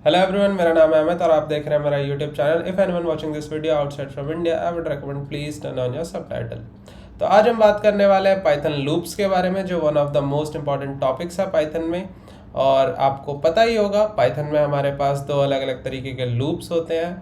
Hello everyone, मेरा नाम है अमित और आप देख रहे हैं मेरा YouTube channel. If anyone watching this video outside from India I would recommend please turn on your subtitle. तो आज हम बात करने वाले हैं पाइथन लूप्स के बारे में, जो one of the most important topics है पाइथन में। और आपको पता ही होगा पाइथन में हमारे पास दो अलग अलग तरीके के लूप्स होते हैं।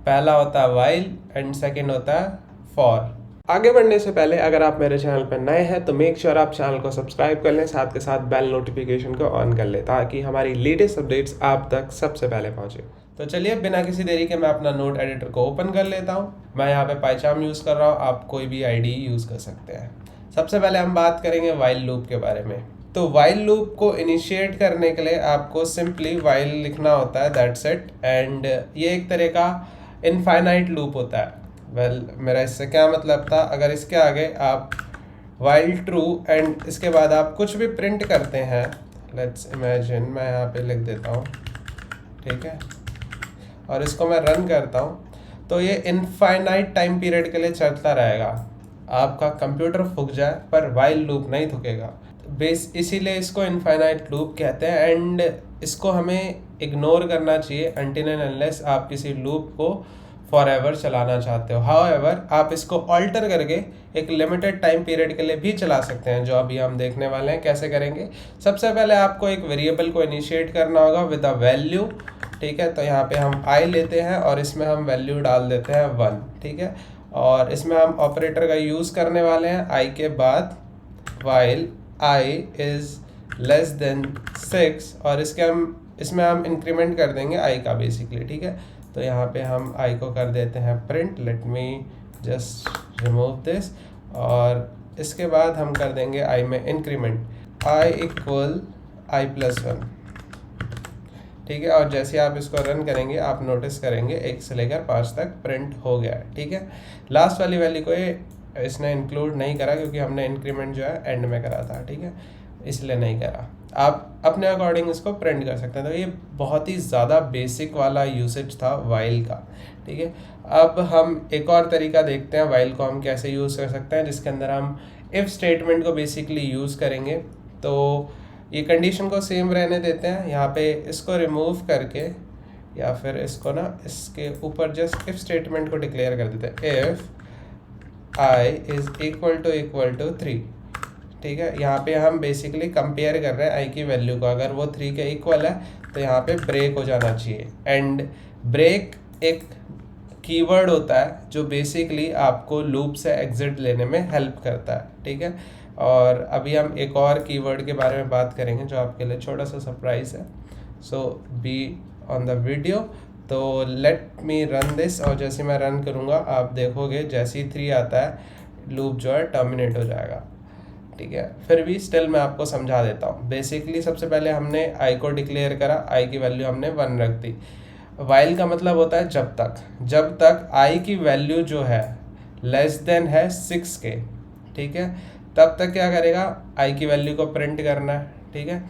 पहला होता है वाइल एंड सेकेंड होता है फॉर। आगे बढ़ने से पहले अगर आप मेरे चैनल पर नए हैं तो मेक श्योर आप चैनल को सब्सक्राइब कर लें, साथ के साथ बेल नोटिफिकेशन को ऑन कर लें ताकि हमारी लेटेस्ट अपडेट्स आप तक सबसे पहले पहुंचे। तो चलिए बिना किसी देरी के मैं अपना नोट एडिटर को ओपन कर लेता हूं। मैं यहाँ पे पाइचार्म यूज़ कर रहा हूँ, आप कोई भी आईडी यूज़ कर सकते हैं। सबसे पहले हम बात करेंगे वाइल लूप के बारे में। तो वाइल लूप को इनिशिएट करने के लिए आपको सिंपली वाइल लिखना होता है, दैट्स इट। एंड ये एक तरह का इनफाइनाइट लूप होता है। मेरा इससे क्या मतलब था, अगर इसके आगे आप वाइल ट्रू एंड इसके बाद आप कुछ भी प्रिंट करते हैं, लेट्स इमेजिन मैं यहाँ पे लिख देता हूँ, ठीक है, और इसको मैं रन करता हूँ तो ये इनफाइनाइट टाइम पीरियड के लिए चलता रहेगा। आपका कंप्यूटर फूक जाए पर वाइल लूप नहीं थूकेगा। बेस इसीलिए इसको इनफाइनाइट लूप कहते हैं। एंड इसको हमें इग्नोर करना चाहिए अनटिल एंड अनलेस आप किसी लूप को फॉर एवर चलाना चाहते हो। हाउएवर आप इसको ऑल्टर करके एक लिमिटेड टाइम पीरियड के लिए भी चला सकते हैं, जो अभी हम देखने वाले हैं कैसे करेंगे। सबसे पहले आपको एक वेरिएबल को इनिशिएट करना होगा विद अ वैल्यू, ठीक है। तो यहाँ पे हम आई लेते हैं और इसमें हम वैल्यू डाल देते हैं 1, ठीक है। और इसमें हम ऑपरेटर का यूज़ करने वाले हैं आई के बाद while I is less than 6, और इसमें हम इंक्रीमेंट कर देंगे आई का बेसिकली, ठीक है। तो यहाँ पे हम आई को कर देते हैं print. Let me just remove this. और इसके बाद हम कर देंगे आई में increment I equal I plus 1, ठीक है। और जैसे आप इसको रन करेंगे आप नोटिस करेंगे 1 से लेकर 5 तक प्रिंट हो गया है, ठीक है। लास्ट वाली वैल्यू को ये इसने इंक्लूड नहीं करा क्योंकि हमने इंक्रीमेंट जो है एंड में करा था, ठीक है, इसलिए नहीं करा। आप अपने अकॉर्डिंग इसको प्रिंट कर सकते हैं। तो ये बहुत ही ज़्यादा बेसिक वाला यूसेज था वाइल का, ठीक है। अब हम एक और तरीका देखते हैं वाइल को हम कैसे यूज़ कर सकते हैं, जिसके अंदर हम इफ़ स्टेटमेंट को बेसिकली यूज़ करेंगे। तो ये कंडीशन को सेम रहने देते हैं, यहाँ पे इसको रिमूव करके या फिर इसको ना इसके ऊपर जस्ट इफ़ स्टेटमेंट को डिक्लेयर कर देते हैं, if i is equal to 3, ठीक है। यहाँ पे हम बेसिकली कंपेयर कर रहे हैं आई की वैल्यू को। अगर वो 3 के इक्वल है तो यहाँ पे ब्रेक हो जाना चाहिए। एंड ब्रेक एक कीवर्ड होता है जो बेसिकली आपको लूप से एग्जिट लेने में हेल्प करता है, ठीक है। और अभी हम एक और कीवर्ड के बारे में बात करेंगे जो आपके लिए छोटा सा सरप्राइज है। सो बी ऑन द वीडियो। तो लेट मी रन दिस, और जैसे मैं रन करूँगा आप देखोगे जैसे ही 3 आता है लूप जो है टर्मिनेट हो जाएगा, ठीक है। फिर भी स्टिल मैं आपको समझा देता हूँ। बेसिकली सबसे पहले हमने आई को डिक्लेयर करा, आई की वैल्यू हमने 1 रख दी। वाइल का मतलब होता है जब तक आई की वैल्यू जो है लेस देन है 6 के, ठीक है, तब तक क्या करेगा, आई की वैल्यू को प्रिंट करना है, ठीक है।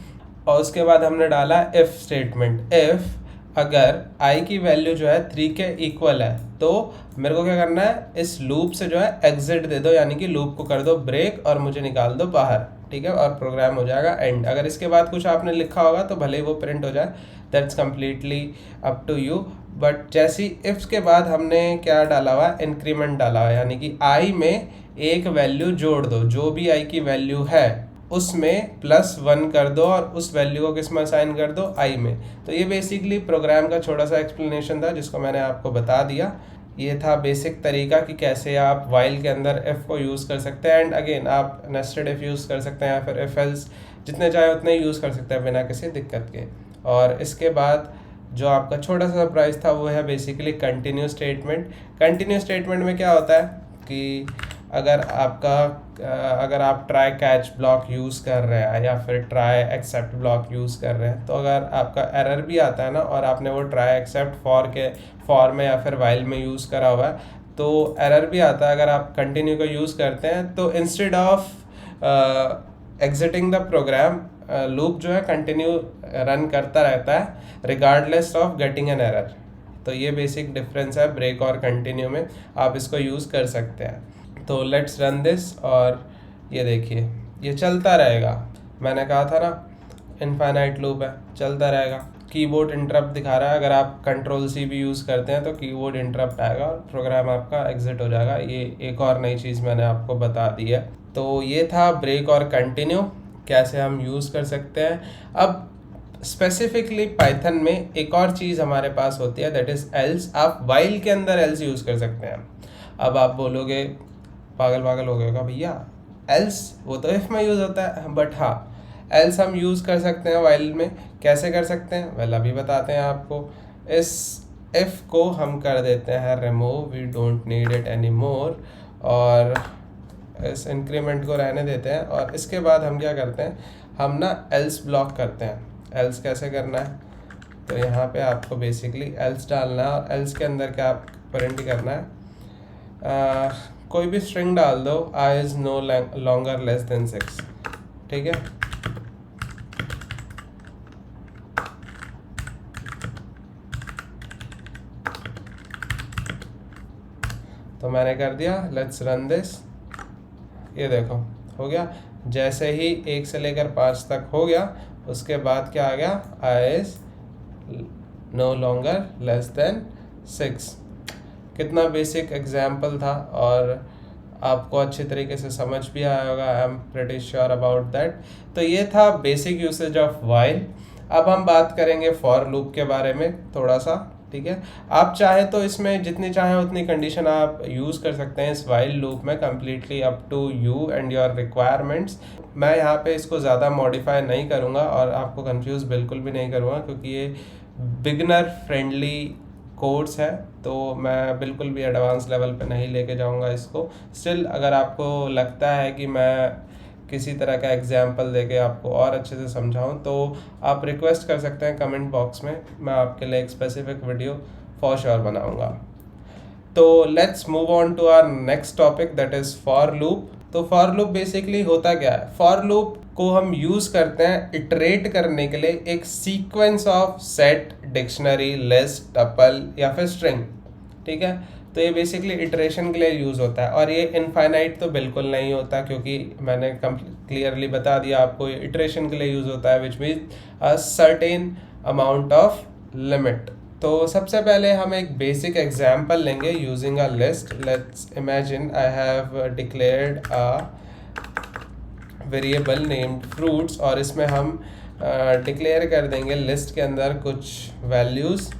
और उसके बाद हमने डाला इफ़ स्टेटमेंट। इफ़ अगर आई की वैल्यू जो है 3 के इक्वल है तो मेरे को क्या करना है, इस लूप से जो है एग्जिट दे दो, यानी कि लूप को कर दो ब्रेक और मुझे निकाल दो बाहर, ठीक है। और प्रोग्राम हो जाएगा एंड। अगर इसके बाद कुछ आपने लिखा होगा तो भले ही वो प्रिंट हो जाए, that's completely up to you. But जैसी इफ्स के बाद हमने क्या डाला हुआ, इंक्रीमेंट डाला हुआ, यानी कि आई में एक वैल्यू जोड़ दो, जो भी आई की वैल्यू है उसमें +1 कर दो और उस वैल्यू को किस में असाइन कर दो, आई में। तो ये बेसिकली प्रोग्राम का छोटा सा एक्सप्लेनेशन था जिसको मैंने आपको बता दिया। ये था बेसिक तरीका कि कैसे आप वाइल के अंदर इफ़ को यूज़ कर सकते हैं। एंड अगेन आप नेस्टेड इफ़ यूज़ कर सकते हैं या फिर इफ एल्स, जितने चाहे उतने यूज़ कर सकते हैं बिना किसी दिक्कत के। और इसके बाद जो आपका छोटा सा सरप्राइज था वो है basically continue statement. Continue statement में क्या होता है कि अगर आप ट्राई कैच ब्लॉक यूज़ कर रहे हैं या फिर ट्राई एक्सेप्ट ब्लॉक यूज़ कर रहे हैं, तो अगर आपका एरर भी आता है ना और आपने वो ट्राई एक्सेप्ट फॉर में या फिर वाइल में यूज़ करा हुआ है तो एरर भी आता है। अगर आप कंटिन्यू को यूज़ करते हैं तो instead of exiting the program, loop जो है कंटिन्यू रन करता रहता है regardless of getting an error. तो ये बेसिक डिफरेंस है ब्रेक और कंटिन्यू में, आप इसको यूज़ कर सकते हैं। तो लेट्स रन दिस, और ये देखिए ये चलता रहेगा। मैंने कहा था ना इनफाइनाइट लूप है, चलता रहेगा। कीबोर्ड इंटरप्ट दिखा रहा है। अगर आप कंट्रोल सी भी यूज़ करते हैं तो कीबोर्ड इंटरप्ट आएगा और प्रोग्राम आपका एग्जिट हो जाएगा। ये एक और नई चीज़ मैंने आपको बता दी है। तो ये था ब्रेक और कंटिन्यू कैसे हम यूज़ कर सकते हैं। अब स्पेसिफिकली पाइथन में एक और चीज़ हमारे पास होती है, दैट इज़ एल्स। आप वाइल के अंदर एल्स यूज़ कर सकते हैं। अब आप बोलोगे पागल हो गएगा भैया, एल्स वो तो इफ़ में यूज़ होता है, बट हाँ एल्स हम यूज़ कर सकते हैं वाइल में। कैसे कर सकते हैं, वेल अभी बताते हैं आपको। इस इफ़ को हम कर देते हैं remove, we don't need it any more, और इस इंक्रीमेंट को रहने देते हैं। और इसके बाद हम क्या करते हैं, हम ना एल्स ब्लॉक करते हैं। एल्स कैसे करना है, तो यहाँ पे आपको बेसिकली एल्स डालना है और एल्स के अंदर क्या प्रिंट करना है, कोई भी स्ट्रिंग डाल दो, i is no longer less than 6, ठीक है। तो मैंने कर दिया, लेट्स रन दिस। ये देखो हो गया। जैसे ही 1 से लेकर 5 तक हो गया, उसके बाद क्या आ गया, i is no longer less than 6। कितना बेसिक एग्जाम्पल था और आपको अच्छे तरीके से समझ भी आया होगा, I am pretty sure about that. तो ये था बेसिक यूसेज ऑफ वाइल। अब हम बात करेंगे फॉर लूप के बारे में थोड़ा सा, ठीक है। आप चाहे तो इसमें जितनी चाहे उतनी कंडीशन आप यूज़ कर सकते हैं इस वाइल लूप में, completely up to you and your requirements. मैं यहाँ पे इसको ज़्यादा मॉडिफाई नहीं करूँगा और आपको कंफ्यूज बिल्कुल भी नहीं करूँगा, क्योंकि ये बिगनर फ्रेंडली कोर्स है, तो मैं बिल्कुल भी एडवांस लेवल पे नहीं लेके जाऊँगा इसको। स्टिल अगर आपको लगता है कि मैं किसी तरह का एग्जाम्पल देके आपको और अच्छे से समझाऊं, तो आप रिक्वेस्ट कर सकते हैं कमेंट बॉक्स में, मैं आपके लिए एक स्पेसिफिक वीडियो फॉर श्योर बनाऊंगा। तो let's move on to our next topic, that is for loop. तो फॉर लूप बेसिकली होता क्या है, फॉर लूप को हम यूज़ करते हैं इटरेट करने के लिए एक sequence of set, dictionary, list, tuple या फिर स्ट्रिंग, ठीक है। तो ये बेसिकली इटरेशन के लिए यूज़ होता है और ये इनफाइनाइट तो बिल्कुल नहीं होता, क्योंकि मैंने क्लियरली बता दिया आपको, ये इटरेशन के लिए यूज़ होता है, which mean a certain amount of limit. तो सबसे पहले हम एक बेसिक एग्जांपल लेंगे using a list. Let's imagine I have declared a variable named fruits, और इसमें हम डिक्लेयर कर देंगे लिस्ट के अंदर कुछ वैल्यूज़।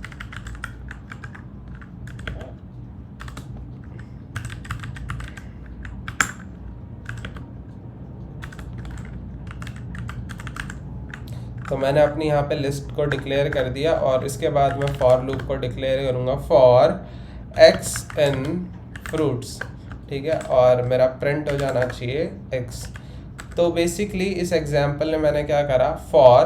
तो मैंने अपनी यहाँ पे लिस्ट को डिक्लेयर कर दिया और इसके बाद मैं फॉर लूप को डिक्लेयर करूँगा फॉर x इन फ्रूट्स, ठीक है, और मेरा प्रिंट हो जाना चाहिए x। तो बेसिकली इस एग्जांपल में मैंने क्या करा, फॉर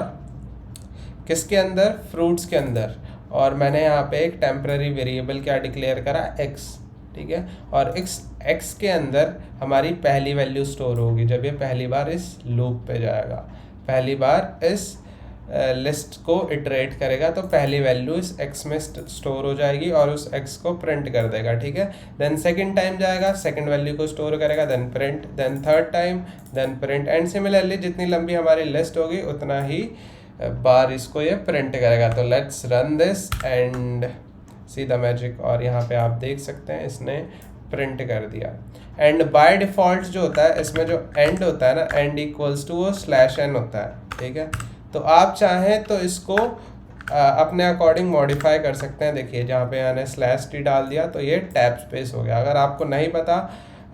किसके अंदर, फ्रूट्स के अंदर, और मैंने यहाँ पे एक टेम्पररी वेरिएबल क्या डिक्लेयर करा, x, ठीक है। और x के अंदर हमारी पहली वैल्यू स्टोर होगी जब ये पहली बार इस लूप पे जाएगा, पहली बार इस लिस्ट को इटरेट करेगा, तो पहली वैल्यू इस x में स्टोर हो जाएगी और उस x को प्रिंट कर देगा, ठीक है। देन सेकंड टाइम जाएगा, सेकंड वैल्यू को स्टोर करेगा, then print, then third time, then print, and similarly जितनी लंबी हमारी लिस्ट होगी उतना ही बार इसको ये प्रिंट करेगा। तो let's run this and see the magic, और यहाँ पे आप देख सकते हैं इसने प्रिंट कर दिया। एंड बाय डिफ़ॉल्ट जो होता है इसमें जो एंड होता है ना, एंड इक्वल्स टू वो /n होता है, ठीक है। तो आप चाहें तो इसको अपने अकॉर्डिंग मॉडिफाई कर सकते हैं। देखिए जहाँ पे मैंने /t डाल दिया तो ये टैब स्पेस हो गया। अगर आपको नहीं पता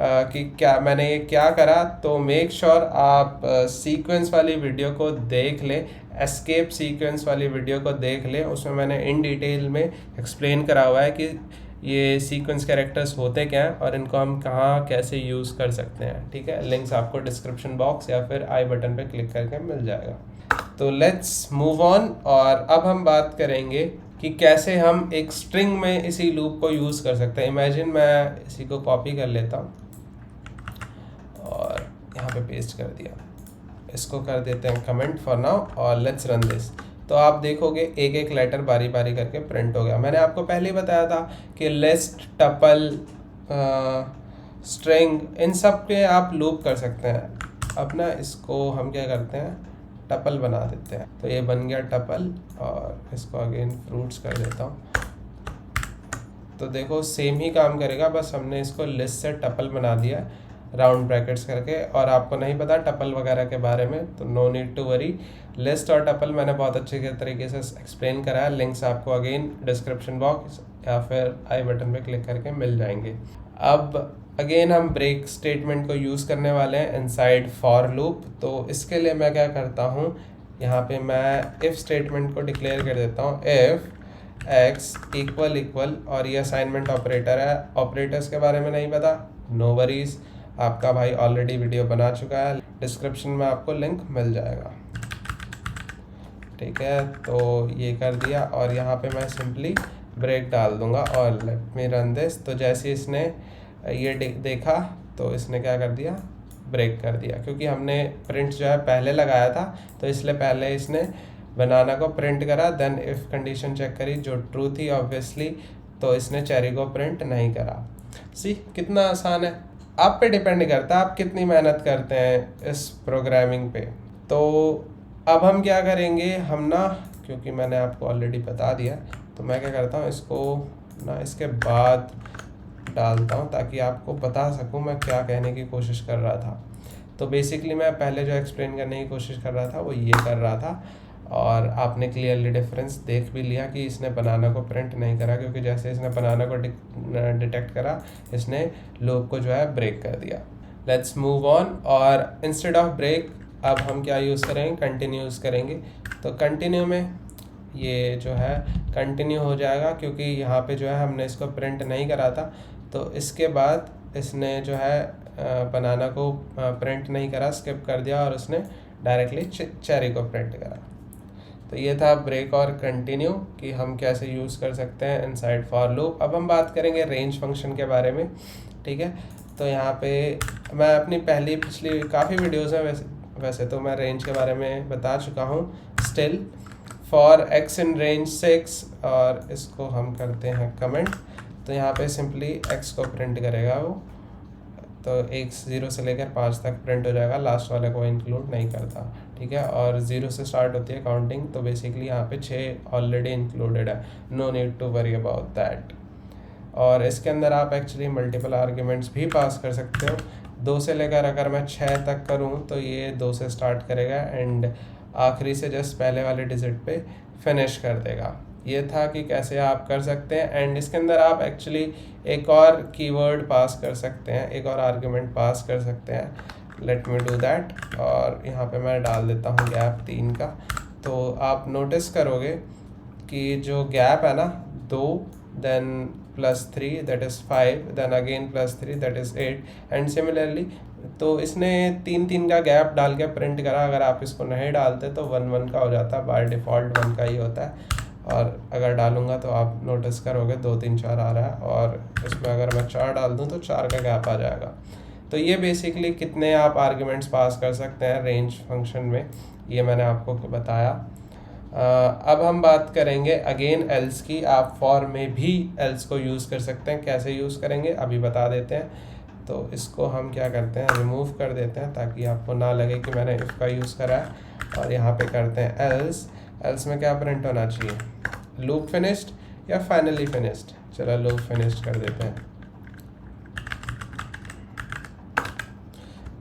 कि क्या मैंने ये क्या करा, तो मेक श्योर आप सीक्वेंस वाली वीडियो को देख लें, एस्केप सीक्वेंस वाली वीडियो को देख लें। उसमें मैंने इन डिटेल में एक्सप्लेन करा हुआ है कि ये सीक्वेंस कैरेक्टर्स होते क्या हैं और इनको हम कहाँ कैसे यूज़ कर सकते हैं, ठीक है। लिंक्स आपको डिस्क्रिप्शन बॉक्स या फिर आई बटन पे क्लिक करके मिल जाएगा। तो लेट्स मूव ऑन, और अब हम बात करेंगे कि कैसे हम एक स्ट्रिंग में इसी लूप को यूज़ कर सकते हैं। इमेजिन मैं इसी को कॉपी कर लेता हूँ और यहाँ पे पेस्ट कर दिया, इसको कर देते हैं कमेंट फॉर नाउ और लेट्स रन दिस। तो आप देखोगे एक एक लेटर बारी बारी करके प्रिंट हो गया। मैंने आपको पहले ही बताया था कि लिस्ट, टपल, स्ट्रिंग, इन सब के आप लूप कर सकते हैं। अब ना इसको हम क्या करते हैं, टपल बना देते हैं। तो ये बन गया टपल, और इसको अगेन फ्रूट्स कर देता हूँ। तो देखो सेम ही काम करेगा, बस हमने इसको लिस्ट से टपल बना दिया राउंड ब्रैकेट्स करके। और आपको नहीं पता टपल वगैरह के बारे में तो no need to worry. List और टपल मैंने बहुत अच्छे तरीके से एक्सप्लेन करा है, लिंक्स आपको अगेन डिस्क्रिप्शन बॉक्स या फिर आई बटन पे क्लिक करके मिल जाएंगे। अब अगेन हम ब्रेक स्टेटमेंट को यूज़ करने वाले हैं इनसाइड फॉर लूप। तो इसके लिए मैं क्या करता हूँ, यहाँ पे मैं इफ़ स्टेटमेंट को डिक्लेयर कर देता हूँ, इफ़ एक्स इक्वल इक्वल, और ये असाइनमेंट ऑपरेटर है। ऑपरेटर्स के बारे में नहीं पता, नो वरीज, आपका भाई ऑलरेडी वीडियो बना चुका है, डिस्क्रिप्शन में आपको लिंक मिल जाएगा। ठीक है, तो ये कर दिया, और यहाँ पे मैं सिंपली ब्रेक डाल दूंगा और लेट मी रन दिस। तो जैसे इसने ये देखा तो इसने क्या कर दिया, ब्रेक कर दिया, क्योंकि हमने प्रिंट जो है पहले लगाया था, तो इसलिए पहले इसने बनाना को प्रिंट करा, देन इफ़ कंडीशन चेक करी जो ट्रू थी ऑब्वियसली, तो इसने चेरी को प्रिंट नहीं करा। सी कितना आसान है, आप पे डिपेंड करता है आप कितनी मेहनत करते हैं इस प्रोग्रामिंग पे। तो अब हम क्या करेंगे, हम ना, क्योंकि मैंने आपको ऑलरेडी बता दिया, तो मैं क्या करता हूँ, इसको ना इसके बाद डालता हूँ ताकि आपको बता सकूँ मैं क्या कहने की कोशिश कर रहा था। तो बेसिकली मैं पहले जो एक्सप्लेन करने की कोशिश कर रहा था वो ये कर रहा था, और आपने क्लियरली डिफरेंस देख भी लिया कि इसने बनाना को प्रिंट नहीं करा, क्योंकि जैसे इसने बनाना को डिटेक्ट करा, इसने लूप को जो है ब्रेक कर दिया। लेट्स मूव ऑन, और इंस्टेड ऑफ ब्रेक अब हम क्या यूज़ करेंगे, कंटिन्यू यूज़ करेंगे। तो कंटिन्यू में ये जो है कंटिन्यू हो जाएगा, क्योंकि यहाँ पे जो है हमने इसको प्रिंट नहीं करा था, तो इसके बाद इसने जो है बनाना को प्रिंट नहीं करा, स्किप कर दिया, और उसने डायरेक्टली चेरी को प्रिंट करा। तो ये था ब्रेक और कंटिन्यू कि हम कैसे यूज़ कर सकते हैं इनसाइड फॉर लूप। अब हम बात करेंगे रेंज फंक्शन के बारे में। ठीक है, तो यहाँ पे मैं अपनी पिछली काफ़ी वीडियोज़ में वैसे तो मैं रेंज के बारे में बता चुका हूँ। Still for x in range 6, और इसको हम करते हैं कमेंट, तो यहाँ पे सिंपली एक्स को प्रिंट करेगा वो, तो 0 से लेकर 5 तक प्रिंट हो जाएगा, लास्ट वाले को इंक्लूड नहीं करता। ठीक है, और 0 से स्टार्ट होती है काउंटिंग, तो बेसिकली यहाँ पे 6 ऑलरेडी इंक्लूडेड है, no need to worry about that. और इसके अंदर आप एक्चुअली मल्टीपल आर्ग्यूमेंट्स भी पास कर सकते हो। 2 से लेकर अगर मैं 6 तक करूँ तो ये 2 से स्टार्ट करेगा एंड आखिरी से जस्ट पहले वाले डिजिट पे फिनिश कर देगा। ये था कि कैसे आप कर सकते हैं, एंड इसके अंदर आप एक्चुअली एक और कीवर्ड पास कर सकते हैं, एक और आर्गुमेंट पास कर सकते हैं। लेट मी डू दैट, और यहाँ पे मैं डाल देता हूँ गैप 3 का। तो आप नोटिस करोगे कि जो गैप है ना 2, then +3 that is 5, then again +3 that is 8, and similarly तो इसने 3 का गैप डाल के प्रिंट करा। अगर आप इसको नहीं डालते तो 1 का हो जाता है, बाय डिफ़ॉल्ट 1 का ही होता है, और अगर डालूंगा तो आप नोटिस करोगे 2 3 4 आ रहा है, और इसमें अगर मैं 4 डाल दूं तो 4 का गैप आ जाएगा। तो ये बेसिकली कितने आप आर्ग्यूमेंट्स पास कर सकते हैं रेंज फंक्शन में, ये मैंने आपको बताया। अब हम बात करेंगे अगेन एल्स की। आप फॉर में भी एल्स को यूज़ कर सकते हैं, कैसे यूज़ करेंगे अभी बता देते हैं। तो इसको हम क्या करते हैं, रिमूव कर देते हैं ताकि आपको ना लगे कि मैंने इफ़ का यूज़ करा है, और यहाँ पे करते हैं एल्स। एल्स में क्या प्रिंट होना चाहिए, लूप फिनिश्ड या फाइनली फिनिश्ड। चलो लूप फिनिश्ड कर देते हैं।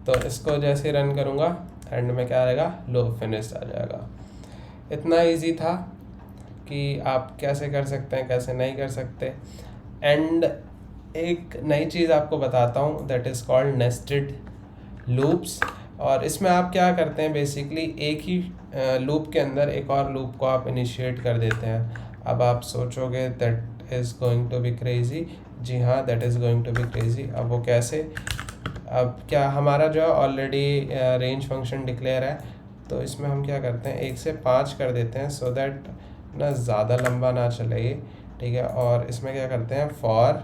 तो इसको जैसे रन करूँगा एंड में क्या आएगा, लूप फिनिश्ड आ जाएगा। इतना इजी था कि आप कैसे कर सकते हैं कैसे नहीं कर सकते। एंड एक नई चीज़ आपको बताता हूँ, that is called nested loops. और इसमें आप क्या करते हैं, बेसिकली एक ही लूप के अंदर एक और लूप को आप इनिशिएट कर देते हैं। अब आप सोचोगे that is going to be crazy. जी हाँ, that is going to be crazy. अब वो कैसे, अब क्या हमारा जो है ऑलरेडी रेंज फंक्शन डिक्लेयर है, तो इसमें हम क्या करते हैं 1 से 5 कर देते हैं, सो दैट ना ज़्यादा लंबा ना चले ये। ठीक है, और इसमें क्या करते हैं फॉर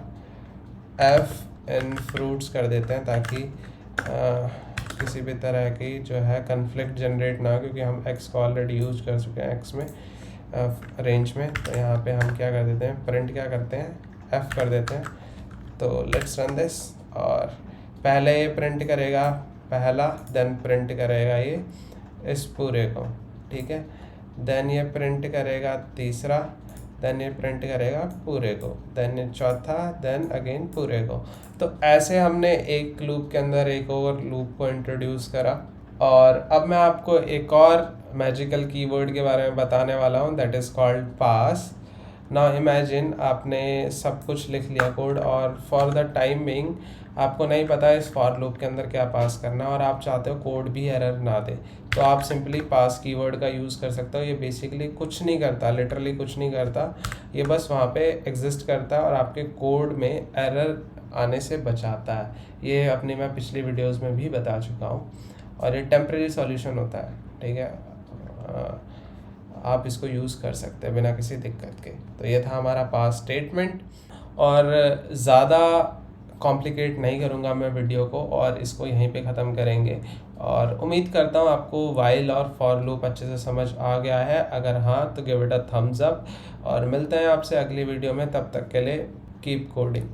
एफ इन फ्रूट्स कर देते हैं, ताकि किसी भी तरह की जो है कन्फ्लिक्ट जनरेट ना हो, क्योंकि हम एक्स को ऑलरेडी यूज कर चुके हैं एक्स में रेंज में। तो यहाँ पे हम क्या कर देते हैं, प्रिंट क्या करते हैं, एफ कर देते हैं। तो लेट्स रन दिस, और पहले ये प्रिंट करेगा पहला, देन प्रिंट करेगा ये इस पूरे को, ठीक है। देन ये प्रिंट करेगा तीसरा, देन ये प्रिंट करेगा पूरे को, देन ये चौथा, देन अगेन पूरे को। तो ऐसे हमने एक लूप के अंदर एक और लूप को इंट्रोड्यूस करा। और अब मैं आपको एक और मैजिकल कीवर्ड के बारे में बताने वाला हूँ, that is called pass. Now imagine आपने सब कुछ लिख लिया कोड, और फॉर द टाइम बिंग आपको नहीं पता इस फॉर लूप के अंदर क्या पास करना है, और आप चाहते हो कोड भी एरर ना दे, तो आप सिंपली पास कीवर्ड का यूज़ कर सकते हो। ये बेसिकली कुछ नहीं करता, लिटरली कुछ नहीं करता, ये बस वहाँ पे एग्जिस्ट करता है और आपके कोड में एरर आने से बचाता है। ये अपनी मैं पिछली वीडियोज़ में भी बता चुका हूँ, और ये टेम्प्रेरी सॉल्यूशन होता है, ठीक है। आप इसको यूज़ कर सकते हैं बिना किसी दिक्कत के। तो ये था हमारा पास स्टेटमेंट, और ज़्यादा कॉम्प्लिकेट नहीं करूँगा मैं वीडियो को, और इसको यहीं पे ख़त्म करेंगे। और उम्मीद करता हूँ आपको वाइल और फॉर लूप अच्छे से समझ आ गया है। अगर हाँ तो give it a thumbs up, और मिलते हैं आपसे अगली वीडियो में। तब तक के लिए कीप कोडिंग।